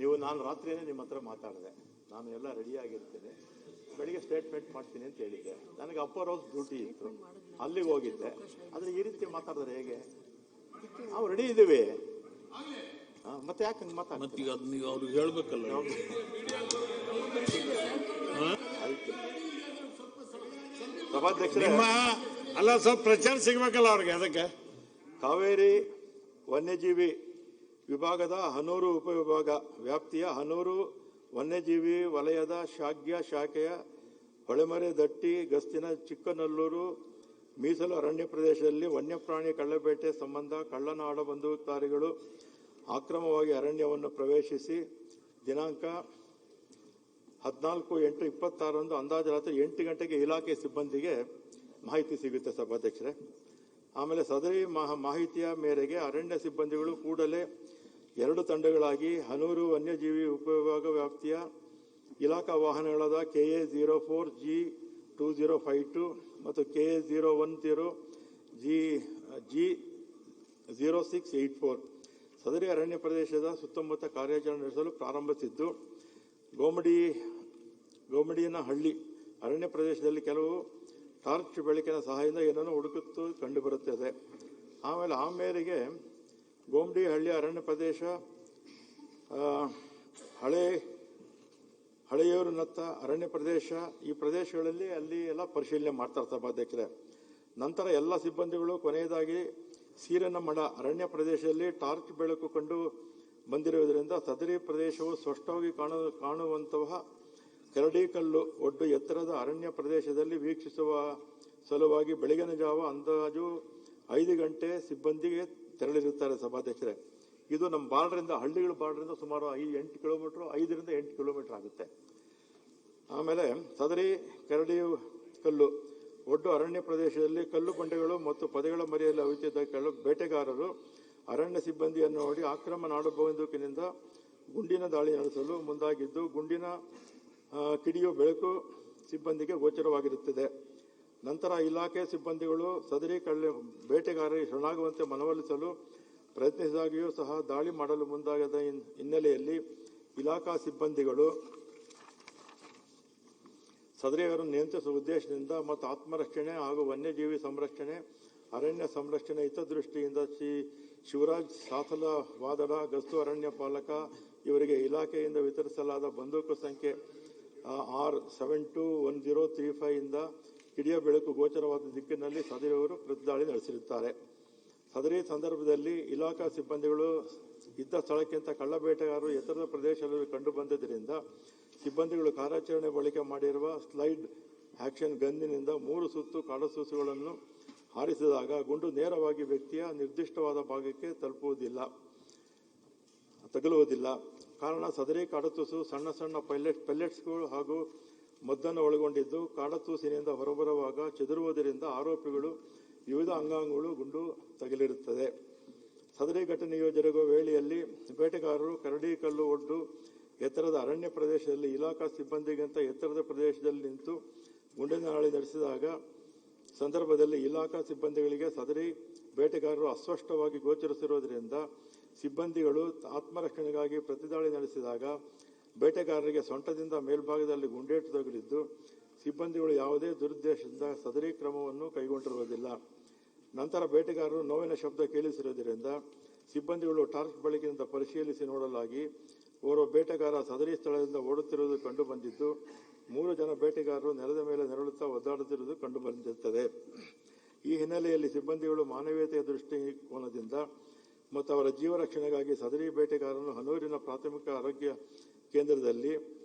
ನೀವು ನಾನು ರಾತ್ರಿಯೇ ನಿಮ್ಮ ಹತ್ರ ಮಾತಾಡಿದೆ, ನಾನು ಎಲ್ಲ ರೆಡಿಯಾಗಿರ್ತೇನೆ, ಬೆಳಿಗ್ಗೆ ಸ್ಟೇಟ್ಮೆಂಟ್ ಮಾಡ್ತೀನಿ ಅಂತ ಹೇಳಿದ್ದೆ. ನನಗೆ ಅಪ್ಪರ್ ಹೌಸ್ ಡ್ಯೂಟಿ ಇತ್ತು, ಅಲ್ಲಿಗೆ ಹೋಗಿದ್ದೆ. ಆದರೆ ಈ ರೀತಿ ಮಾತಾಡಿದ್ರೆ ಹೇಗೆ? ನಾವು ರೆಡಿ ಇದ್ದೀವಿ, ಮತ್ತೆ ಯಾಕೆ ಹಂಗೆ ಮಾತಾಡ್ತೀವಿ? ನೀವು ಅವ್ರಿಗೆ ಹೇಳ್ಬೇಕಲ್ಲ. ಆಯ್ತು ಸಭಾಧ್ಯಕ್ಷರೇ, ಅಲ್ಲ ಸ್ವಲ್ಪ ಪ್ರಚಾರ ಸಿಗ್ಬೇಕಲ್ಲ ಅವ್ರಿಗೆ. ಅದಕ್ಕೆ ಕಾವೇರಿ ವನ್ಯಜೀವಿ ವಿಭಾಗದ ಹನೂರು ಉಪವಿಭಾಗ ವ್ಯಾಪ್ತಿಯ ಹನೂರು ವನ್ಯಜೀವಿ ವಲಯದ ಶಾಖೆಯ ಹೊಳೆಮರೆ ದಟ್ಟಿ ಗಸ್ತಿನ ಚಿಕ್ಕನಲ್ಲೂರು ಮೀಸಲು ಅರಣ್ಯ ಪ್ರದೇಶದಲ್ಲಿ ವನ್ಯಪ್ರಾಣಿ ಕಳ್ಳಬೇಟೆ ಸಂಬಂಧ ಕಳ್ಳನಾಡ ಬಂದೂಕುಧಾರಿಗಳು ಅಕ್ರಮವಾಗಿ ಅರಣ್ಯವನ್ನು ಪ್ರವೇಶಿಸಿ ದಿನಾಂಕ 14/8/26 ಅಂದಾಜು ರಾತ್ರಿ 8 ಗಂಟೆಗೆ ಇಲಾಖೆ ಸಿಬ್ಬಂದಿಗೆ ಮಾಹಿತಿ ಸಿಗುತ್ತೆ ಸಭಾಧ್ಯಕ್ಷರೇ. ಆಮೇಲೆ ಸದರಿ ಮಾಹಿತಿಯ ಮೇರೆಗೆ ಅರಣ್ಯ ಸಿಬ್ಬಂದಿಗಳು ಕೂಡಲೇ 2 ತಂಡಗಳಾಗಿ ಹನೂರು ವನ್ಯಜೀವಿ ಉಪವಿಭಾಗ ವ್ಯಾಪ್ತಿಯ ಇಲಾಖಾ ವಾಹನಗಳಾದ KA 04 G2052 ಮತ್ತು KA 010 G0684 ಸದರಿ ಅರಣ್ಯ ಪ್ರದೇಶದ ಸುತ್ತಮುತ್ತ ಕಾರ್ಯಾಚರಣೆ ನಡೆಸಲು ಪ್ರಾರಂಭಿಸಿದ್ದು, ಗೋಮಡಿಯನಹಳ್ಳಿ ಅರಣ್ಯ ಪ್ರದೇಶದಲ್ಲಿ ಕೆಲವು ಟಾರ್ಚ್ ಬೆಳಕಿನ ಸಹಾಯದಿಂದ ಏನನ್ನು ಹುಡುಕುತ್ತು ಕಂಡುಬರುತ್ತದೆ. ಆಮೇಲೆ ಆ ಮೇರೆಗೆ ಗೋಮಡಿಹಳ್ಳಿ ಅರಣ್ಯ ಪ್ರದೇಶ, ಹಳೆಯೂರಿನತ್ತ ಅರಣ್ಯ ಪ್ರದೇಶ, ಈ ಪ್ರದೇಶಗಳಲ್ಲಿ ಅಲ್ಲಿ ಎಲ್ಲ ಪರಿಶೀಲನೆ ಮಾಡ್ತಾರೆ ಸಭಾಧ್ಯಕ್ಷರೇ. ನಂತರ ಎಲ್ಲ ಸಿಬ್ಬಂದಿಗಳು ಕೊನೆಯದಾಗಿ ಸೀರನಮಡ ಅರಣ್ಯ ಪ್ರದೇಶದಲ್ಲಿ ಟಾರ್ಚ್ ಬೆಳಕು ಕಂಡು ಬಂದಿರುವುದರಿಂದ ಸದರಿ ಪ್ರದೇಶವು ಸ್ಪಷ್ಟವಾಗಿ ಕಾಣುವಂತಹ ಕರಡಿಕಲ್ಲು ಒಡ್ಡು ಎತ್ತರದ ಅರಣ್ಯ ಪ್ರದೇಶದಲ್ಲಿ ವೀಕ್ಷಿಸುವ ಸಲುವಾಗಿ ಬೆಳಗಿನ ಜಾವ ಅಂದಾಜು 5 ಗಂಟೆ ಸಿಬ್ಬಂದಿಗೆ ತೆರಳಿರುತ್ತಾರೆ ಸಭಾಧ್ಯಕ್ಷರೇ. ಇದು ನಮ್ಮ ಬಾರ್ಡರಿಂದ, ಹಳ್ಳಿಗಳ ಬಾರ್ಡರಿಂದ ಸುಮಾರು 8 ಕಿಲೋಮೀಟರ್, 5 ರಿಂದ 8 ಕಿಲೋಮೀಟರ್ ಆಗುತ್ತೆ. ಆಮೇಲೆ ಸದರಿ ಕರಡಿ ಕಲ್ಲು ಒಡ್ಡು ಅರಣ್ಯ ಪ್ರದೇಶದಲ್ಲಿ ಕಲ್ಲು ಬಂಡೆಗಳು ಮತ್ತು ಪೊದೆಗಳ ಮರೆಯಲ್ಲಿ ಅವಿತಿದ್ದ ಬೇಟೆಗಾರರು ಅರಣ್ಯ ಸಿಬ್ಬಂದಿಯನ್ನು ನೋಡಿ ಆಕ್ರಮ ನಾಡು ಬಂದೂಕಿನಿಂದ ಗುಂಡಿನ ದಾಳಿ ನಡೆಸಲು ಮುಂದಾಗಿದ್ದು, ಗುಂಡಿನ ಕಿಡಿಯು ಬೆಳಕು ಸಿಬ್ಬಂದಿಗೆ ಗೋಚರವಾಗಿರುತ್ತದೆ. ನಂತರ ಇಲಾಖೆ ಸಿಬ್ಬಂದಿಗಳು ಸದರಿ ಬೇಟೆಗಾರರಿಗೆ ಶರಣಾಗುವಂತೆ ಮನವೊಲಿಸಲು ಪ್ರಯತ್ನಿಸಿದಾಗಿಯೂ ಸಹ ದಾಳಿ ಮಾಡಲು ಮುಂದಾಗದ ಹಿನ್ನೆಲೆಯಲ್ಲಿ ಇಲಾಖಾ ಸಿಬ್ಬಂದಿಗಳು ಸದರಿಯವರನ್ನು ನಿಯಂತ್ರಿಸುವ ಉದ್ದೇಶದಿಂದ ಮತ್ತು ಆತ್ಮರಕ್ಷಣೆ ಹಾಗೂ ವನ್ಯಜೀವಿ ಸಂರಕ್ಷಣೆ, ಅರಣ್ಯ ಸಂರಕ್ಷಣೆ ಹಿತದೃಷ್ಟಿಯಿಂದ ಶ್ರೀ ಶಿವರಾಜ್ ಸಾಥಲ ವಾದಡ ಗಸ್ತು ಅರಣ್ಯ ಪಾಲಕ ಇವರಿಗೆ ಇಲಾಖೆಯಿಂದ ವಿತರಿಸಲಾದ ಬಂದೂಕು ಸಂಖ್ಯೆ R721035 ಇಂದ ಕಿಡಿಯ ಬೆಳಕು ಗೋಚರವಾದ ದಿಕ್ಕಿನಲ್ಲಿ ಸದರಿಯವರು ಪ್ರತಿದಾಳಿ ನಡೆಸಿರುತ್ತಾರೆ. ಸದರಿ ಸಂದರ್ಭದಲ್ಲಿ ಇಲಾಖಾ ಸಿಬ್ಬಂದಿಗಳು ಇದ್ದ ಸ್ಥಳಕ್ಕಿಂತ ಕಳ್ಳಬೇಟೆಗಾರರು ಎತ್ತರದ ಪ್ರದೇಶದಲ್ಲಿ ಕಂಡುಬಂದಿದ್ದರಿಂದ ಸಿಬ್ಬಂದಿಗಳು ಕಾರ್ಯಾಚರಣೆ ಬಳಿಕ ಮಾಡಿರುವ ಸ್ಲೈಡ್ ಆಕ್ಷನ್ ಗನ್ನಿನಿಂದ 3 ಸುತ್ತು ಕಾಡಸೂಸುಗಳನ್ನು ಹಾರಿಸಿದಾಗ ಗುಂಡು ನೇರವಾಗಿ ವ್ಯಕ್ತಿಯ ನಿರ್ದಿಷ್ಟವಾದ ಭಾಗಕ್ಕೆ ತಗುಲುವುದಿಲ್ಲ. ಕಾರಣ ಸದರಿ ಕಾಡತೂಸು ಸಣ್ಣ ಸಣ್ಣ ಪೆಲ್ಲೆಟ್ಸ್ಗಳು ಹಾಗೂ ಮದ್ದನ್ನು ಒಳಗೊಂಡಿದ್ದು ಕಾಡತೂಸಿನಿಂದ ಹೊರಬರುವಾಗ ಚೆದರುವುದರಿಂದ ಆರೋಪಿಗಳು ವಿವಿಧ ಅಂಗಾಂಗಗಳು ಗುಂಡು ತಗುಲಿರುತ್ತದೆ. ಸದರಿ ಘಟನೆಯು ಜರುಗುವ ವೇಳೆಯಲ್ಲಿ ಬೇಟೆಗಾರರು ಕರಡಿ ಕಲ್ಲು ಒಡ್ಡು ಎತ್ತರದ ಅರಣ್ಯ ಪ್ರದೇಶದಲ್ಲಿ ಇಲಾಖಾ ಸಿಬ್ಬಂದಿಗಿಂತ ಎತ್ತರದ ಪ್ರದೇಶದಲ್ಲಿ ನಿಂತು ಗುಂಡಿನ ದಾಳಿ ನಡೆಸಿದಾಗ ಸಂದರ್ಭದಲ್ಲಿ ಇಲಾಖಾ ಸಿಬ್ಬಂದಿಗಳಿಗೆ ಸದರಿ ಬೇಟೆಗಾರರು ಅಸ್ಪಷ್ಟವಾಗಿ ಗೋಚರಿಸಿರುವುದರಿಂದ ಸಿಬ್ಬಂದಿಗಳು ಆತ್ಮರಕ್ಷಣೆಗಾಗಿ ಪ್ರತಿದಾಳಿ ನಡೆಸಿದಾಗ ಬೇಟೆಗಾರರಿಗೆ ಸೊಂಟದಿಂದ ಮೇಲ್ಭಾಗದಲ್ಲಿ ಗುಂಡೇಟು ತಗುಲಿದ್ದು, ಸಿಬ್ಬಂದಿಗಳು ಯಾವುದೇ ದುರುದ್ದೇಶದಿಂದ ಸದರಿ ಕ್ರಮವನ್ನು ಕೈಗೊಂಡಿರುವುದಿಲ್ಲ. ನಂತರ ಬೇಟೆಗಾರರು ನೋವಿನ ಶಬ್ದ ಕೇಳಿಸಿರುವುದರಿಂದ ಸಿಬ್ಬಂದಿಗಳು ಟಾರ್ಚ್ ಬೆಳಕಿನಿಂದ ಪರಿಶೀಲಿಸಿ ನೋಡಲಾಗಿ ಓರ್ವ ಬೇಟೆಗಾರ ಸದರಿ ಸ್ಥಳದಿಂದ ಓಡುತ್ತಿರುವುದು ಕಂಡುಬಂದಿದ್ದು, 3 ಜನ ಬೇಟೆಗಾರರು ನೆಲದ ಮೇಲೆ ನೆರಳುತ್ತಾ ಒದ್ದಾಡುತ್ತಿರುವುದು ಕಂಡುಬಂದಿರುತ್ತದೆ. ಈ ಹಿನ್ನೆಲೆಯಲ್ಲಿ ಸಿಬ್ಬಂದಿಗಳು ಮಾನವೀಯತೆಯ ದೃಷ್ಟಿಕೋನದಿಂದ ಮತ್ತು ಅವರ ಜೀವ ರಕ್ಷಣೆಗಾಗಿ ಸದರಿ ಬೇಟೆಗಾರರನ್ನು ಹನೂರಿನ ಪ್ರಾಥಮಿಕ ಆರೋಗ್ಯ ಕೇಂದ್ರದಲ್ಲಿ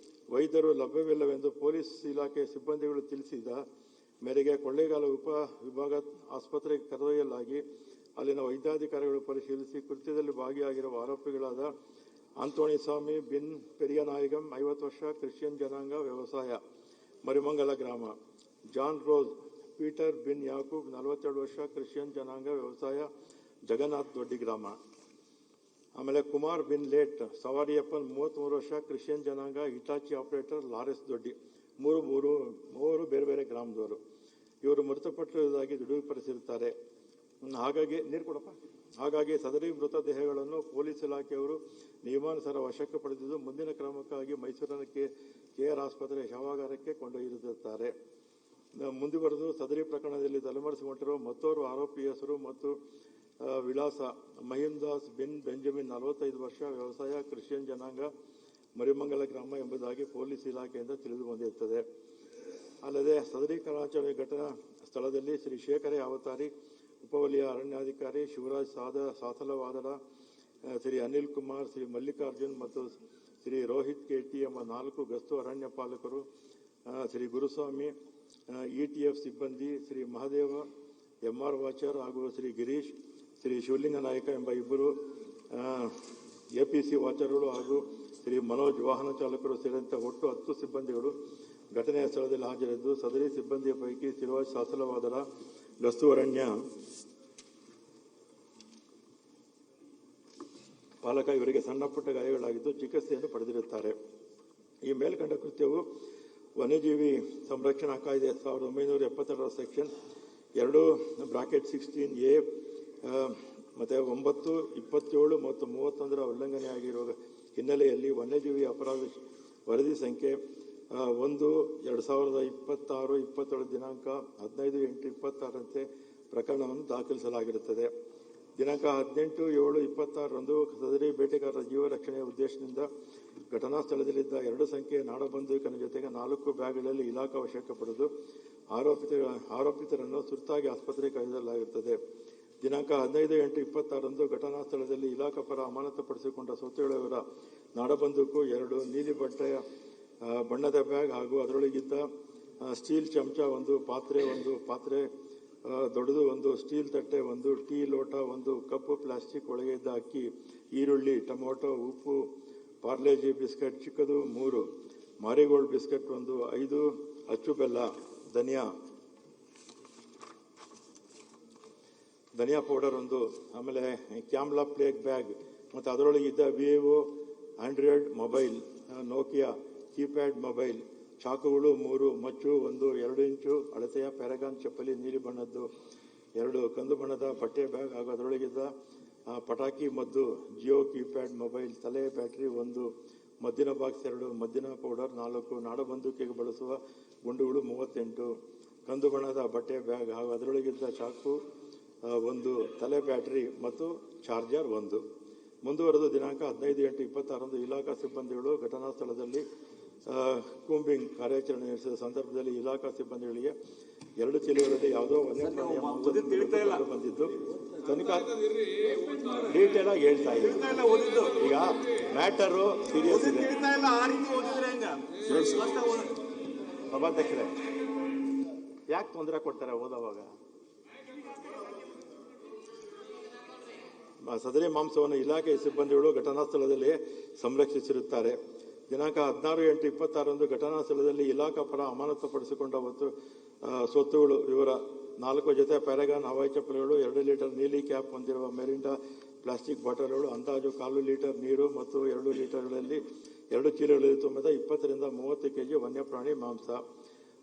ವೈದ್ಯರು ಲಭ್ಯವಿಲ್ಲವೆಂದು ಪೊಲೀಸ್ ಇಲಾಖೆ ಸಿಬ್ಬಂದಿಗಳು ತಿಳಿಸಿದ ಮೇರೆಗೆ ಕೊಳ್ಳೇಗಾಲ ಉಪ ವಿಭಾಗ ಆಸ್ಪತ್ರೆಗೆ ಕರೆದೊಯ್ಯಲಾಗಿ ಅಲ್ಲಿನ ವೈದ್ಯಾಧಿಕಾರಿಗಳು ಪರಿಶೀಲಿಸಿ ಕೃತ್ಯದಲ್ಲಿ ಭಾಗಿಯಾಗಿರುವ ಆರೋಪಿಗಳಾದ ಆಂಟೋನಿ ಸ್ವಾಮಿ ಬಿನ್ ಪೆರಿಯನಾಯಗಂ 50 ವರ್ಷ, ಕ್ರಿಶ್ಚಿಯನ್ ಜನಾಂಗ, ವ್ಯವಸಾಯ, ಮರಿಮಂಗಲ ಗ್ರಾಮ; ಜಾನ್ ರೋಸ್ ಪೀಟರ್ ಬಿನ್ ಯಾಕೂಬ್ 42 ವರ್ಷ, ಕ್ರಿಶ್ಚಿಯನ್ ಜನಾಂಗ, ವ್ಯವಸಾಯ, ಜಗನ್ನಾಥ್ ದೊಡ್ಡಿ ಗ್ರಾಮ. ಆಮೇಲೆ ಕುಮಾರ್ ಬಿನ್ ಲೇಟ್ ಸವಾರಿಯಪ್ಪನ್ 33 ವರ್ಷ, ಕ್ರಿಶ್ಚಿಯನ್ ಜನಾಂಗ, ಹಿಟಾಚಿ ಆಪರೇಟರ್, ಲಾರೆಸ್ ದೊಡ್ಡಿ. ಮೂವರು ಬೇರೆ ಬೇರೆ ಗ್ರಾಮದವರು. ಇವರು ಮೃತಪಟ್ಟಿರುವುದಾಗಿ ದೃಢಪಡಿಸಿರುತ್ತಾರೆ. ಹಾಗಾಗಿ ನೀರು ಕೊಡಪ್ಪ. ಹಾಗಾಗಿ ಸದರಿ ಮೃತದೇಹಗಳನ್ನು ಪೊಲೀಸ್ ಇಲಾಖೆಯವರು ನಿಯಮಾನುಸಾರ ವಶಕ್ಕೆ ಪಡೆದಿದ್ದು ಮುಂದಿನ ಕ್ರಮಕ್ಕಾಗಿ ಮೈಸೂರಿನ ಕೆಆರ್ ಆಸ್ಪತ್ರೆ ಶವಾಗಾರಕ್ಕೆ ಕೊಂಡೊಯ್ದಿರುತ್ತಾರೆ. ಮುಂದುವರೆದು ಸದರಿ ಪ್ರಕರಣದಲ್ಲಿ ತಲೆಮರೆಸಿಕೊಂಡಿರುವ ಮತ್ತೋರ್ವ ಆರೋಪಿ ಹೆಸರು ಮತ್ತು ವಿಳಾಸ ಮಹಿಮ್ ದಾಸ್ ಬಿನ್ ಬೆಂಜಮಿನ್ 45 ವರ್ಷ, ವ್ಯವಸಾಯ, ಕ್ರಿಶ್ಚಿಯನ್ ಜನಾಂಗ, ಮರಿಮಂಗಲ ಗ್ರಾಮ ಎಂಬುದಾಗಿ ಪೊಲೀಸ್ ಇಲಾಖೆಯಿಂದ ತಿಳಿದು ಬಂದಿರುತ್ತದೆ. ಅಲ್ಲದೆ ಸದರಿ ಕಾರ್ಯಾಚರಣೆ ಘಟನಾ ಸ್ಥಳದಲ್ಲಿ ಶ್ರೀ ಶೇಖರ ಅವತಾರಿ, ಉಪವಲಯ ಅರಣ್ಯಾಧಿಕಾರಿ ಶಿವರಾಜ್ ಸಾಸಲವಾದಡ, ಶ್ರೀ ಅನಿಲ್ ಕುಮಾರ್, ಶ್ರೀ ಮಲ್ಲಿಕಾರ್ಜುನ್ ಮತ್ತು ಶ್ರೀ ರೋಹಿತ್ ಕೆಟಿ ಎಂಬ 4 ಗಸ್ತು ಅರಣ್ಯ ಪಾಲಕರು, ಶ್ರೀ ಗುರುಸ್ವಾಮಿ ಇಟಿಎಫ್ ಸಿಬ್ಬಂದಿ, ಶ್ರೀ ಮಹಾದೇವ ಎಂಆರ್ ವಾಚರ್ ಹಾಗೂ ಶ್ರೀ ಗಿರೀಶ್, ಶ್ರೀ ಶಿವಲಿಂಗ ನಾಯಕ ಎಂಬ 2 ಎಪಿಸಿ ವಾಚರ್ಗಳು ಹಾಗೂ ಶ್ರೀ ಮನೋಜ್ ವಾಹನ ಚಾಲಕರು ಸೇರಿದಂತೆ ಒಟ್ಟು 10 ಸಿಬ್ಬಂದಿಗಳು ಘಟನೆಯ ಸ್ಥಳದಲ್ಲಿ ಹಾಜರಿದ್ದು, ಸದರಿ ಸಿಬ್ಬಂದಿಯ ಪೈಕಿ ಶಿವರಾಜ್ ಸಾಸಲವಾದರ ಗಸ್ತು ಅರಣ್ಯ ಪಾಲಕ ಇವರಿಗೆ ಸಣ್ಣ ಪುಟ್ಟ ಗಾಯಗಳಾಗಿದ್ದು ಚಿಕಿತ್ಸೆಯನ್ನು ಪಡೆದಿರುತ್ತಾರೆ. ಈ ಮೇಲ್ಕಂಡ ಕೃತ್ಯವು ವನ್ಯಜೀವಿ ಸಂರಕ್ಷಣಾ ಕಾಯ್ದೆ 1972 ಸೆಕ್ಷನ್ 2(16A) ಮತ್ತು 9, 27 ಮತ್ತು 31 ಉಲ್ಲಂಘನೆಯಾಗಿರುವ ಹಿನ್ನೆಲೆಯಲ್ಲಿ ವನ್ಯಜೀವಿ ಅಪರಾಧ ವರದಿ ಸಂಖ್ಯೆ 1/2026 ದಿನಾಂಕ 15/8/26ರಂತೆ ಪ್ರಕರಣವನ್ನು ದಾಖಲಿಸಲಾಗಿರುತ್ತದೆ. ದಿನಾಂಕ 18/7/26ರಂದು ಸದರಿ ಬೇಟೆಗಾರರ ಜೀವ ರಕ್ಷಣೆಯ ಉದ್ದೇಶದಿಂದ ಘಟನಾ ಸ್ಥಳದಲ್ಲಿದ್ದ 2 ಸಂಖ್ಯೆಯ ನಾಡಬಂದೂಕಿನ ಜೊತೆಗೆ 4 ಬ್ಯಾಗ್ಗಳಲ್ಲಿ ಇಲಾಖಾ ವಶಕ್ಕೆ ಪಡೆದು ಆರೋಪಿತರನ್ನು ತುರ್ತಾಗಿ ಆಸ್ಪತ್ರೆಗೆ ಕರೆದೊಯ್ಯಲಾಗುತ್ತದೆ. ದಿನಾಂಕ 15/8/26ರಂದು ಘಟನಾ ಸ್ಥಳದಲ್ಲಿ ಇಲಾಖಾ ಪರ ಅಮಾನತುಪಡಿಸಿಕೊಂಡ ಸೊತ್ತುಗಳವರ ನಾಡಬಂದೂಕು, 2 ನೀಲಿ ಬಣ್ಣದ ಬ್ಯಾಗ್ ಹಾಗೂ ಅದರೊಳಗಿದ್ದ ಸ್ಟೀಲ್ ಚಮಚ, 1 ಪಾತ್ರೆ ದೊಡ್ಡದು, 1 ಸ್ಟೀಲ್ ತಟ್ಟೆ, 1 ಟೀ ಲೋಟ, 1 ಕಪ್ಪು ಪ್ಲಾಸ್ಟಿಕ್ ಒಳಗೆ ಇದ್ದ ಅಕ್ಕಿ, ಈರುಳ್ಳಿ, ಟೊಮೊಟೊ, ಉಪ್ಪು, ಪಾರ್ಲೆಜಿ ಬಿಸ್ಕೆಟ್ ಚಿಕ್ಕದು 3, ಮಾರಿಗೋಲ್ಡ್ ಬಿಸ್ಕೆಟ್ 1, 5 ಅಚ್ಚು ಬೆಲ್ಲ, ಧನಿಯಾ ಪೌಡರ್ 1, ಆಮೇಲೆ ಕ್ಯಾಮ್ಲಾ ಪ್ಲೇಗ್ ಬ್ಯಾಗ್ ಮತ್ತು ಅದರೊಳಗೆ ಇದ್ದ Vivo Android mobile, Nokia keypad mobile, ಚಾಕುಗಳು 3, ಮಚ್ಚು 1, 2 ಇಂಚು ಅಳತೆಯ ಪ್ಯಾರಗಾನ್ ಚಪ್ಪಲಿ ನೀಲಿ ಬಣ್ಣದ್ದು, 2 ಕಂದು ಬಣ್ಣದ ಬಟ್ಟೆ ಬ್ಯಾಗ್ ಹಾಗೂ ಅದರೊಳಗಿದ್ದ ಪಟಾಕಿ ಮದ್ದು, ಜಿಯೋ ಕೀಪ್ಯಾಡ್ ಮೊಬೈಲ್, ತಲೆ ಬ್ಯಾಟರಿ 1, ಮದ್ದಿನ ಬಾಕ್ಸ್ 2, ಮದ್ದಿನ ಪೌಡರ್ 4, ನಾಡಬಂದೂಕಿಗೆ ಬಳಸುವ ಗುಂಡುಗಳು 38, ಕಂದು ಬಣ್ಣದ ಬಟ್ಟೆ ಬ್ಯಾಗ್ ಹಾಗೂ ಅದರೊಳಗಿದ್ದ ಚಾಕು 1, ತಲೆ ಬ್ಯಾಟರಿ ಮತ್ತು ಚಾರ್ಜರ್ 1. ಮುಂದುವರೆದು ದಿನಾಂಕ 15/8/26ರಂದು ಇಲಾಖಾ ಸಿಬ್ಬಂದಿಗಳು ಘಟನಾ ಸ್ಥಳದಲ್ಲಿ ಕೂಂಬಿಂಗ್ ಕಾರ್ಯಾಚರಣೆ ನಡೆಸಿದ ಸಂದರ್ಭದಲ್ಲಿ ಇಲಾಖಾ ಸಿಬ್ಬಂದಿಗಳಿಗೆ 2 ಚೀಲಗಳಲ್ಲಿ ಯಾವುದೋ ವನ್ಯಪ್ರಾಣಿಯ ಬಂದಿದ್ದು ತನಿಖಾ ಡೀಟೇಲ್ ಆಗಿ ಹೇಳ್ತಾ ಇದ್ದಾರೆ. ಈಗ ಮ್ಯಾಟರು ಸೀರಿಯಸ್ ಇದೆ. ಸಭಾಧ್ಯಕ್ಷರೇ, ಯಾಕೆ ತೊಂದರೆ ಕೊಡ್ತಾರೆ ಓದೋವಾಗ? ಸದರಿ ಮಾಂಸವನ್ನು ಇಲಾಖೆಯ ಸಿಬ್ಬಂದಿಗಳು ಘಟನಾ ಸ್ಥಳದಲ್ಲಿ ಸಂರಕ್ಷಿಸಿರುತ್ತಾರೆ. ದಿನಾಂಕ 16/8/26ರಂದು ಘಟನಾ ಸ್ಥಳದಲ್ಲಿ ಇಲಾಖಾ ಪರ ಅಮಾನತುಪಡಿಸಿಕೊಂಡ ಸ್ವತ್ತುಗಳು ವಿವರ: 4 ಜೊತೆ ಪ್ಯಾರಗಾನ್ ಹವಾಯಿ ಚಪ್ಪಲಿಗಳು, 2 ಲೀಟರ್ ನೀಲಿ ಕ್ಯಾಪ್ ಹೊಂದಿರುವ ಮೆರಿಂಡಾ ಪ್ಲಾಸ್ಟಿಕ್ ಬಾಟಲ್ಗಳು, ಅಂದಾಜು 1/4 ಲೀಟರ್ ನೀರು ಮತ್ತು 2 ಲೀಟರ್ಗಳಲ್ಲಿ 2 ಚೀಲಗಳಲ್ಲಿ ತುಂಬಿದ 20 ರಿಂದ 30 ಕೆಜಿ ವನ್ಯಪ್ರಾಣಿ ಮಾಂಸ.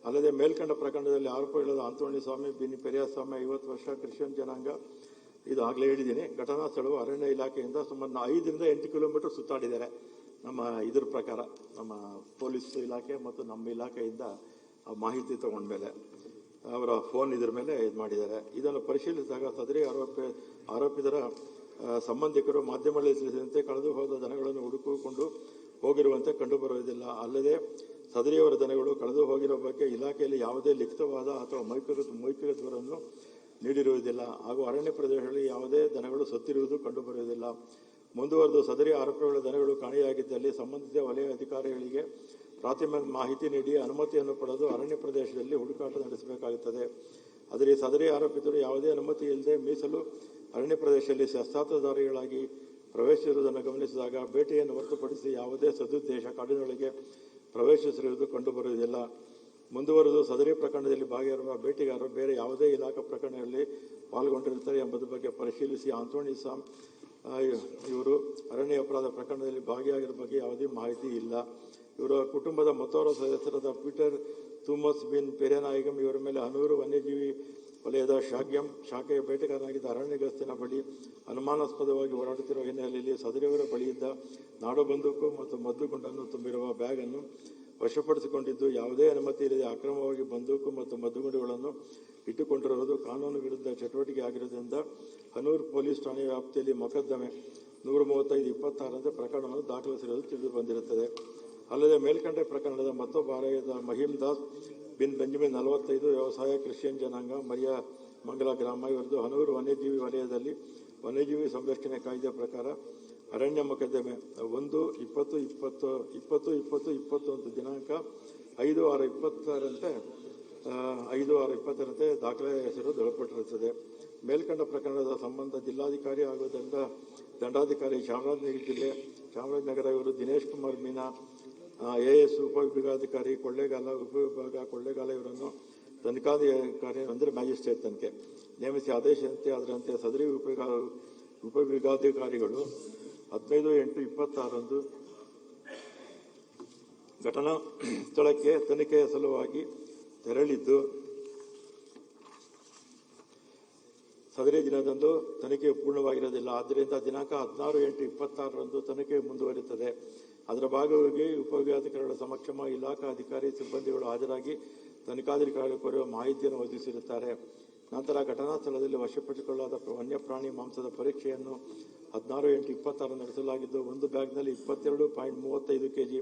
ಅಲ್ಲದೆ ಮೇಲ್ಕಂಡ ಪ್ರಕರಣದಲ್ಲಿ ಆರೋಪಿಗಳಾದ ಆಂತೋಣಿ ಸ್ವಾಮಿ, ಬಿನಿ ಪೆರಿಯಾಸ್ವಾಮಿ 50 ವರ್ಷ, ಕ್ರಿಶ್ಚಿಯನ್ ಜನಾಂಗ, ಇದು ಆಗಲೇ ಹೇಳಿದ್ದೀನಿ. ಘಟನಾ ಸ್ಥಳವು ಅರಣ್ಯ ಇಲಾಖೆಯಿಂದ ಸುಮಾರು 5 ರಿಂದ 8 ಕಿಲೋಮೀಟರ್ ಸುತ್ತಾಡಿದ್ದಾರೆ. ನಮ್ಮ ಇದ್ರ ಪ್ರಕಾರ ನಮ್ಮ ಪೊಲೀಸ್ ಇಲಾಖೆ ಮತ್ತು ನಮ್ಮ ಇಲಾಖೆಯಿಂದ ಮಾಹಿತಿ ತಗೊಂಡ್ಮೇಲೆ ಅವರ ಫೋನ್ ಇದ್ರ ಮೇಲೆ ಇದು ಮಾಡಿದ್ದಾರೆ. ಇದನ್ನು ಪರಿಶೀಲಿಸಿದಾಗ ಸದರಿ ಆರೋಪಿತರ ಸಂಬಂಧಿಕರು ಮಾಧ್ಯಮಗಳಲ್ಲಿ ತಿಳಿಸಿದಂತೆ ಕಳೆದು ಹೋದ ದನಗಳನ್ನು ಹುಡುಕಿಕೊಂಡು ಹೋಗಿರುವಂತೆ ಕಂಡುಬರುವುದಿಲ್ಲ. ಅಲ್ಲದೆ ಸದರಿಯವರ ದನಗಳು ಕಳೆದು ಹೋಗಿರುವ ಬಗ್ಗೆ ಇಲಾಖೆಯಲ್ಲಿ ಯಾವುದೇ ಲಿಖಿತವಾದ ಅಥವಾ ಮೌಖಿಕ ದೂರನ್ನು ನೀಡಿರುವುದಿಲ್ಲ ಹಾಗೂ ಅರಣ್ಯ ಪ್ರದೇಶಗಳಲ್ಲಿ ಯಾವುದೇ ದನಗಳು ಸತ್ತಿರುವುದು ಕಂಡುಬರುವುದಿಲ್ಲ. ಮುಂದುವರೆದು ಸದರಿ ಆರೋಪಿಗಳ ದನಗಳು ಕಾಣೆಯಾಗಿದ್ದಲ್ಲಿ ಸಂಬಂಧಿತ ವಲಯ ಅಧಿಕಾರಿಗಳಿಗೆ ಪ್ರಾಥಮಿಕ ಮಾಹಿತಿ ನೀಡಿ ಅನುಮತಿಯನ್ನು ಪಡೆದು ಅರಣ್ಯ ಪ್ರದೇಶದಲ್ಲಿ ಹುಡುಕಾಟ ನಡೆಸಬೇಕಾಗುತ್ತದೆ. ಆದರೆ ಸದರಿ ಆರೋಪಿತರು ಯಾವುದೇ ಅನುಮತಿ ಇಲ್ಲದೆ ಮೀಸಲು ಅರಣ್ಯ ಪ್ರದೇಶದಲ್ಲಿ ಶಸ್ತ್ರಾಸ್ತ್ರಧಾರಿಗಳಾಗಿ ಪ್ರವೇಶಿಸಿರುವುದನ್ನು ಗಮನಿಸಿದಾಗ ಬೇಟೆಯನ್ನು ಹೊರತುಪಡಿಸಿ ಯಾವುದೇ ಸದುದ್ದೇಶ ಕಾಡಿನೊಳಗೆ ಪ್ರವೇಶಿಸಿರುವುದು ಕಂಡುಬರುವುದಿಲ್ಲ. ಮುಂದುವರೆದು ಸದರಿ ಪ್ರಕರಣದಲ್ಲಿ ಭಾಗಿಯಾಗಿರುವ ಬೇಟೆಗಾರರು ಬೇರೆ ಯಾವುದೇ ಇಲಾಖಾ ಪ್ರಕರಣಗಳಲ್ಲಿ ಪಾಲ್ಗೊಂಡಿರುತ್ತಾರೆ ಎಂಬುದರ ಬಗ್ಗೆ ಪರಿಶೀಲಿಸಿ ಆಂತೋಣಿ ಸಾಮ್ ಇವರು ಅರಣ್ಯ ಅಪರಾಧ ಪ್ರಕರಣದಲ್ಲಿ ಭಾಗಿಯಾಗಿರುವ ಬಗ್ಗೆ ಯಾವುದೇ ಮಾಹಿತಿ ಇಲ್ಲ. ಇವರ ಕುಟುಂಬದ ಮತ್ತೋರ್ವ ಸದಸ್ಯರಾದ ಪೀಟರ್ ಥೂಮಸ್ ಬಿನ್ ಪೆರೆನಾಯಿಗಮ್ ಇವರ ಮೇಲೆ ಹನೂರು ವನ್ಯಜೀವಿ ವಲಯದ ಶಾಖೆಯ ಬೇಟೆಗಾರನಾಗಿದ್ದ ಅರಣ್ಯ ಗಸ್ತಿನ ಬಳಿ ಅನುಮಾನಾಸ್ಪದವಾಗಿ ಓಡಾಡುತ್ತಿರುವ ಹಿನ್ನೆಲೆಯಲ್ಲಿ ಸದರಿಯವರ ಬಳಿಯಿದ್ದ ನಾಡು ಬಂದೂಕು ಮತ್ತು ಮದ್ದುಗುಂಡನ್ನು ತುಂಬಿರುವ ಬ್ಯಾಗ್ ಅನ್ನು ವಶಪಡಿಸಿಕೊಂಡಿದ್ದು, ಯಾವುದೇ ಅನುಮತಿ ಇಲ್ಲದೆ ಅಕ್ರಮವಾಗಿ ಬಂದೂಕು ಮತ್ತು ಮದ್ದುಗುಂಡುಗಳನ್ನು ಇಟ್ಟುಕೊಂಡಿರುವುದು ಕಾನೂನು ವಿರುದ್ಧ ಚಟುವಟಿಕೆ ಆಗಿರುವುದರಿಂದ ಹನೂರು ಪೊಲೀಸ್ ಠಾಣೆ ವ್ಯಾಪ್ತಿಯಲ್ಲಿ ಮೊಕದ್ದಮೆ 135/26 ಪ್ರಕರಣವನ್ನು ದಾಖಲಿಸಿರುವುದು ತಿಳಿದು ಬಂದಿರುತ್ತದೆ. ಅಲ್ಲದೆ ಮೇಲ್ಕಂಡ ಪ್ರಕರಣದ ಮತ್ತೊಬ್ಬ ಆರೋಪಿಯಾದ ಮಹೀಮ್ ದಾಸ್ ಬಿನ್ ಬೆಂಜಮಿನ್ 45, ವ್ಯವಸಾಯ ಕ್ರಿಶ್ಚಿಯನ್ ಜನಾಂಗ, ಮರಿಯಾ ಮಂಗಲ ಗ್ರಾಮ, ಇವರದು ಹನೂರು ವನ್ಯಜೀವಿ ವಲಯದಲ್ಲಿ ವನ್ಯಜೀವಿ ಸಂರಕ್ಷಣೆ ಕಾಯ್ದೆ ಪ್ರಕಾರ ಅರಣ್ಯ ಮೊಕದ್ದಮೆ 1-20-20-20-21 ದಿನಾಂಕ 5/6/20ರಂತೆ ದಾಖಲೆ ಹೆಸರು ದೊರಕಪಟ್ಟಿರುತ್ತದೆ. ಮೇಲ್ಕಂಡ ಪ್ರಕರಣದ ಸಂಬಂಧ ಜಿಲ್ಲಾಧಿಕಾರಿ ಹಾಗೂ ದಂಡಾಧಿಕಾರಿ ಚಾಮರಾಜನಗರ ಇವರು ದಿನೇಶ್ ಕುಮಾರ್ ಮೀನಾ AS ಉಪವಿಭಾಗಾಧಿಕಾರಿ ಕೊಳ್ಳೇಗಾಲ ಇವರನ್ನು ತನಿಖಾಧಿಕಾರಿ ಅಂದರೆ ಮ್ಯಾಜಿಸ್ಟ್ರೇಟ್ ತನಿಖೆ ನೇಮಿಸಿ ಆದೇಶದಂತೆ ಅದರಂತೆ ಸದರಿ ಉಪವಿಭಾಗಾಧಿಕಾರಿಗಳು 15/8/26 ಘಟನಾ ಸ್ಥಳಕ್ಕೆ ತನಿಖೆಯ ಸಲುವಾಗಿ ತೆರಳಿದ್ದು, ಸದರಿ ದಿನದಂದು ತನಿಖೆ ಪೂರ್ಣವಾಗಿರೋದಿಲ್ಲ. ಆದ್ದರಿಂದ ದಿನಾಂಕ 16/8/26 ತನಿಖೆ ಮುಂದುವರಿಯುತ್ತದೆ. ಅದರ ಭಾಗವಾಗಿ ಉಪವಿಭಾಗಾಧಿಕಾರಿಗಳ ಸಮಕ್ಷಮ ಇಲಾಖಾ ಅಧಿಕಾರಿ ಸಿಬ್ಬಂದಿಗಳು ಹಾಜರಾಗಿ ತನಿಖಾಧಿಕಾರಿಗಳು ಕೋರುವ ಮಾಹಿತಿಯನ್ನು ಒದಗಿಸಿರುತ್ತಾರೆ. ನಂತರ ಘಟನಾ ಸ್ಥಳದಲ್ಲಿ ವಶಪಡಿಸಿಕೊಳ್ಳಲಾದ ವನ್ಯಪ್ರಾಣಿ ಮಾಂಸದ ಪರೀಕ್ಷೆಯನ್ನು 16/8/26 ನಡೆಸಲಾಗಿದ್ದು, ಒಂದು ಬ್ಯಾಗ್ನಲ್ಲಿ 22.35 kg,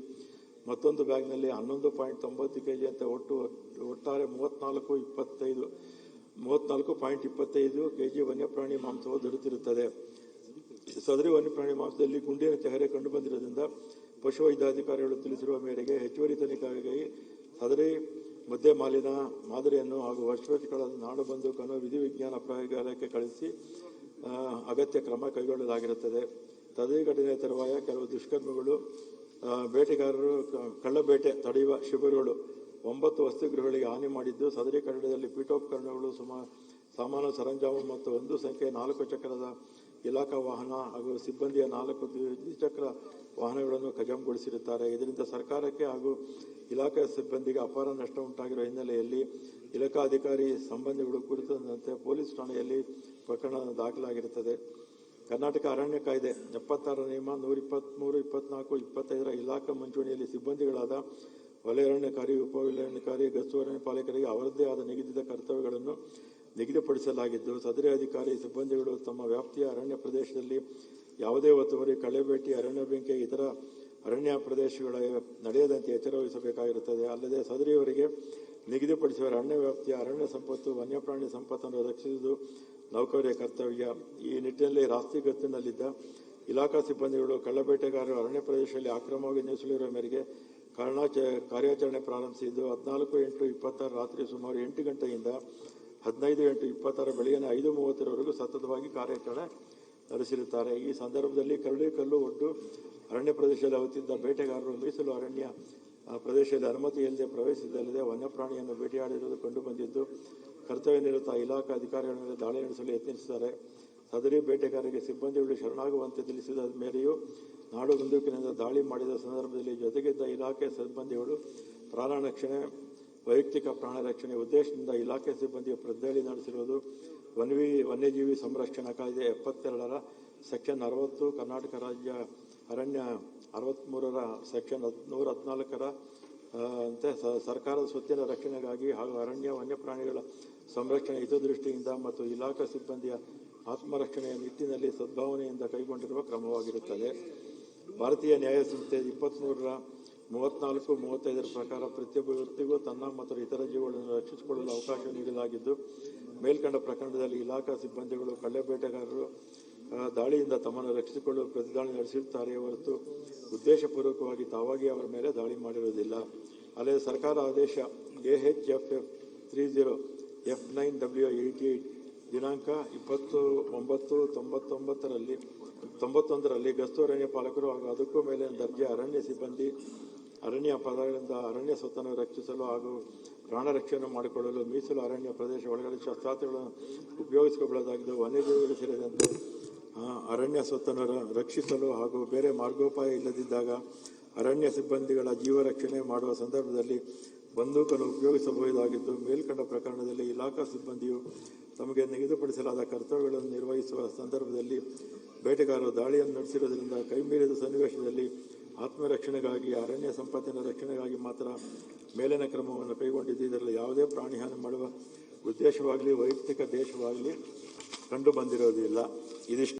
ಮತ್ತೊಂದು ಬ್ಯಾಗ್ನಲ್ಲಿ 11.90 kg ಅಂತ ಒಟ್ಟಾರೆ 34.25 kg ವನ್ಯಪ್ರಾಣಿ ಮಾಂಸವು ದೊರೆತಿರುತ್ತದೆ. ಸದರಿ ವನ್ಯಪ್ರಾಣಿ ಮಾಂಸದಲ್ಲಿ ಗುಂಡಿನ ಚಹರೆ ಕಂಡುಬಂದಿರುವುದರಿಂದ ಪಶುವೈದ್ಯಾಧಿಕಾರಿಗಳು ತಿಳಿಸಿರುವ ಮೇರೆಗೆ ಹೆಚ್ಚುವರಿ ತನಿಖೆಗಾಗಿ ಸದರಿ ಮದ್ಯ ಮಾಲಿನ ಮಾದರಿಯನ್ನು ಹಾಗೂ ವಶಪಡಿಸಿಕೊಳ್ಳದ ನಾಡು ಬಂದೂಕನ್ನು ವಿಧಿವಿಜ್ಞಾನ ಪ್ರಯೋಗಾಲಯಕ್ಕೆ ಕಳಿಸಿ ಅಗತ್ಯ ಕ್ರಮ ಕೈಗೊಳ್ಳಲಾಗಿರುತ್ತದೆ. ಸದರಿ ಘಟನೆಯ ತರುವಾಯ ಕೆಲವು ದುಷ್ಕರ್ಮಿಗಳು ಬೇಟೆಗಾರರು ಕಳ್ಳಬೇಟೆ ತಡೆಯುವ ಶಿಬಿರಗಳು 9 ವಸತಿಗೃಹಗಳಿಗೆ ಹಾನಿ ಮಾಡಿದ್ದು, ಸದರಿ ಕಟ್ಟಡದಲ್ಲಿ ಪೀಠೋಪಕರಣಗಳು, ಸಾಮಾನು ಸರಂಜಾಮು ಮತ್ತು 1 ಸಂಖ್ಯೆ 4 ಚಕ್ರದ ಇಲಾಖಾ ವಾಹನ ಹಾಗೂ ಸಿಬ್ಬಂದಿಯ 4 ದ್ವಿಚಕ್ರ ವಾಹನಗಳನ್ನು ಕಜಾಮುಗೊಳಿಸಿರುತ್ತಾರೆ. ಇದರಿಂದ ಸರ್ಕಾರಕ್ಕೆ ಹಾಗೂ ಇಲಾಖೆಯ ಸಿಬ್ಬಂದಿಗೆ ಅಪಾರ ನಷ್ಟ ಉಂಟಾಗಿರುವ ಹಿನ್ನೆಲೆಯಲ್ಲಿ ಇಲಾಖಾಧಿಕಾರಿ ಸಂಬಂಧಿಗಳು ಕುರಿತಂತೆ ಪೊಲೀಸ್ ಠಾಣೆಯಲ್ಲಿ ಪ್ರಕರಣ ದಾಖಲಾಗಿರುತ್ತದೆ. ಕರ್ನಾಟಕ ಅರಣ್ಯ ಕಾಯ್ದೆ 76 ನಿಯಮ 123, 24, 25 ಇಲಾಖಾ ಮುಂಚೂಣಿಯಲ್ಲಿ ಸಿಬ್ಬಂದಿಗಳಾದ ವಲಯ ಅರಣ್ಯಾಧಿಕಾರಿ, ಉಪವಲಯಾಧಿಕಾರಿ, ಗಸ್ತು ಅರಣ್ಯ ಪಾಲಕರಿಗೆ ಅವರದ್ದೇ ಆದ ನಿಗದಿತ ಕರ್ತವ್ಯಗಳನ್ನು ನಿಗದಿಪಡಿಸಲಾಗಿದ್ದು, ಸದರಿ ಅಧಿಕಾರಿ ಸಿಬ್ಬಂದಿಗಳು ತಮ್ಮ ವ್ಯಾಪ್ತಿಯ ಅರಣ್ಯ ಪ್ರದೇಶದಲ್ಲಿ ಯಾವುದೇ ಒತ್ತುವರಿ, ಕಳೆಬೇಟಿ, ಅರಣ್ಯ ಬೆಂಕಿ ಇತರ ಅರಣ್ಯ ಪ್ರದೇಶಗಳ ನಡೆಯದಂತೆ ಎಚ್ಚರ ವಹಿಸಬೇಕಾಗಿರುತ್ತದೆ. ಅಲ್ಲದೆ ಸದರಿಯವರಿಗೆ ನಿಗದಿಪಡಿಸುವ ಅರಣ್ಯ ವ್ಯಾಪ್ತಿಯ ಅರಣ್ಯ ಸಂಪತ್ತು, ವನ್ಯಪ್ರಾಣಿ ಸಂಪತ್ತನ್ನು ರಕ್ಷಿಸುವುದು ನೌಕರರ ಕರ್ತವ್ಯ. ಈ ನಿಟ್ಟಿನಲ್ಲಿ ರಾಷ್ಟ್ರೀಯ ಗಸ್ತಿನಲ್ಲಿದ್ದ ಇಲಾಖಾ ಸಿಬ್ಬಂದಿಗಳು ಕಳ್ಳಬೇಟೆಗಾರರು ಅರಣ್ಯ ಪ್ರದೇಶದಲ್ಲಿ ಅಕ್ರಮವಾಗಿ ನುಸುಳಿರುವ ಮೇರೆಗೆ ಕಾರ್ಯಾಚರಣೆ ಪ್ರಾರಂಭಿಸಿದ್ದು, 14/8/26 ರಾತ್ರಿ ಸುಮಾರು 8 ಗಂಟೆಯಿಂದ 15/8/26 ಬೆಳಗಿನ 5:30 ಸತತವಾಗಿ ಕಾರ್ಯಾಚರಣೆ ನಡೆಸಿರುತ್ತಾರೆ. ಈ ಸಂದರ್ಭದಲ್ಲಿ ಕರಡಿಕಲ್ಲು ಒಡ್ಡು ಅರಣ್ಯ ಪ್ರದೇಶದಲ್ಲಿ ಅವುತ್ತಿದ್ದ ಬೇಟೆಗಾರರು ಮೀಸಲು ಅರಣ್ಯ ಪ್ರದೇಶದಲ್ಲಿ ಅನುಮತಿ ಇಲ್ಲದೆ ಪ್ರವೇಶಿಸಿದಲ್ಲದೆ ವನ್ಯಪ್ರಾಣಿಯನ್ನು ಬೇಟೆಯಾಡಿರುವುದು ಕಂಡುಬಂದಿದ್ದು, ಕರ್ತವ್ಯ ನಿರತ ಇಲಾಖಾ ಅಧಿಕಾರಿಗಳ ಮೇಲೆ ದಾಳಿ ನಡೆಸಲು ಯತ್ನಿಸಿದ್ದಾರೆ. ಸದರಿ ಬೇಟೆಗಾರರಿಗೆ ಸಿಬ್ಬಂದಿಗಳು ಶರಣಾಗುವಂತೆ ತಿಳಿಸಿದ ಮೇಲೆಯೂ ನಾಡು ಬಂದೂಕಿನಿಂದ ದಾಳಿ ಮಾಡಿದ ಸಂದರ್ಭದಲ್ಲಿ ಜೊತೆಗಿದ್ದ ಇಲಾಖೆ ಸಿಬ್ಬಂದಿಗಳು ಪ್ರಾಣ ರಕ್ಷಣೆ, ವೈಯಕ್ತಿಕ ಪ್ರಾಣ ರಕ್ಷಣೆ ಉದ್ದೇಶದಿಂದ ಇಲಾಖೆ ಸಿಬ್ಬಂದಿಯ ಪ್ರತಿದಾಳಿ ನಡೆಸಿರುವುದು ವನ್ಯಜೀವಿ ಸಂರಕ್ಷಣಾ ಕಾಯ್ದೆ 72ರ ಸೆಕ್ಷನ್ 60, ಕರ್ನಾಟಕ ರಾಜ್ಯ ಅರಣ್ಯ 63ರ ಸೆಕ್ಷನ್ 114ರ ಅಂತೆ ಸರ್ಕಾರದ ಸ್ವತ್ತಿನ ರಕ್ಷಣೆಗಾಗಿ ಹಾಗೂ ಅರಣ್ಯ ವನ್ಯಪ್ರಾಣಿಗಳ ಸಂರಕ್ಷಣೆ ಹಿತದೃಷ್ಟಿಯಿಂದ ಮತ್ತು ಇಲಾಖಾ ಸಿಬ್ಬಂದಿಯ ಆತ್ಮರಕ್ಷಣೆಯ ನಿಟ್ಟಿನಲ್ಲಿ ಸದ್ಭಾವನೆಯಿಂದ ಕೈಗೊಂಡಿರುವ ಕ್ರಮವಾಗಿರುತ್ತದೆ. ಭಾರತೀಯ ನ್ಯಾಯ ಸಂಹಿತೆ 23ರ 34, 35 ಪ್ರಕಾರ ಪ್ರತಿಯೊಬ್ಬ ವ್ಯಕ್ತಿಗೂ ತನ್ನ ಮತ್ತು ಇತರ ಜೀವಗಳನ್ನು ರಕ್ಷಿಸಿಕೊಳ್ಳಲು ಅವಕಾಶ ನೀಡಲಾಗಿದ್ದು, ಮೇಲ್ಕಂಡ ಪ್ರಕರಣದಲ್ಲಿ ಇಲಾಖಾ ಸಿಬ್ಬಂದಿಗಳು ಕಳ್ಳಬೇಟೆಗಾರರು ದಾಳಿಯಿಂದ ತಮ್ಮನ್ನು ರಕ್ಷಿಸಿಕೊಳ್ಳಲು ಪ್ರತಿದಾಳಿ ನಡೆಸಿರುತ್ತಾರೆಯೇ ಹೊರತು ಉದ್ದೇಶಪೂರ್ವಕವಾಗಿ ತಾವಾಗಿ ಅವರ ಮೇಲೆ ದಾಳಿ ಮಾಡಿರುವುದಿಲ್ಲ. ಅಲ್ಲದೆ ಸರ್ಕಾರ ಆದೇಶ AHFF 30 F9W88 ದಿನಾಂಕ 20/9/91ರಲ್ಲಿ ಗಸ್ತು ಅರಣ್ಯ ಪಾಲಕರು ಹಾಗೂ ಅದಕ್ಕೂ ಮೇಲಿನ ದರ್ಜೆ ಅರಣ್ಯ ಸಿಬ್ಬಂದಿ ಅರಣ್ಯ ಪದಗಳಿಂದ ಅರಣ್ಯ ಸ್ವತ್ತನ್ನು ರಕ್ಷಿಸಲು ಹಾಗೂ ಪ್ರಾಣ ರಕ್ಷಣೆ ಮಾಡಿಕೊಳ್ಳಲು ಮೀಸಲು ಅರಣ್ಯ ಪ್ರದೇಶ ಒಳಗಡೆ ಶಸ್ತ್ರಾಸ್ತ್ರಗಳನ್ನು ಉಪಯೋಗಿಸಿಕೊಳ್ಳಬಹುದಾಗಿದ್ದು, ವನ್ಯಜೀವಿಗಳು ಸೇರಿದಂತೆ ಅರಣ್ಯ ಸ್ವತ್ತನ್ನು ರಕ್ಷಿಸಲು ಹಾಗೂ ಬೇರೆ ಮಾರ್ಗೋಪಾಯ ಇಲ್ಲದಿದ್ದಾಗ ಅರಣ್ಯ ಸಿಬ್ಬಂದಿಗಳ ಜೀವ ರಕ್ಷಣೆ ಮಾಡುವ ಸಂದರ್ಭದಲ್ಲಿ ಬಂದೂಕನ್ನು ಉಪಯೋಗಿಸಬಹುದಾಗಿದ್ದು, ಮೇಲ್ಕಂಡ ಪ್ರಕರಣದಲ್ಲಿ ಇಲಾಖಾ ಸಿಬ್ಬಂದಿಯು ತಮಗೆ ನಿಗದಿಪಡಿಸಲಾದ ಕರ್ತವ್ಯಗಳನ್ನು ನಿರ್ವಹಿಸುವ ಸಂದರ್ಭದಲ್ಲಿ ಬೇಟೆಗಾರರು ದಾಳಿಯನ್ನು ನಡೆಸಿರುವುದರಿಂದ ಕೈಮೀರಿದ ಸನ್ನಿವೇಶದಲ್ಲಿ ಆತ್ಮರಕ್ಷಣೆಗಾಗಿ, ಅರಣ್ಯ ಸಂಪತ್ತಿನ ರಕ್ಷಣೆಗಾಗಿ ಮಾತ್ರ ಮೇಲಿನ ಕ್ರಮವನ್ನು ಕೈಗೊಂಡಿದ್ದು, ಇದರಲ್ಲಿ ಯಾವುದೇ ಪ್ರಾಣಿಹಾನಿ ಮಾಡುವ ಉದ್ದೇಶವಾಗಲಿ ವೈಯಕ್ತಿಕ ದೇಶವಾಗಲಿ ಕಂಡು ಬಂದಿರೋದಿಲ್ಲ. ಇದಿಷ್ಟು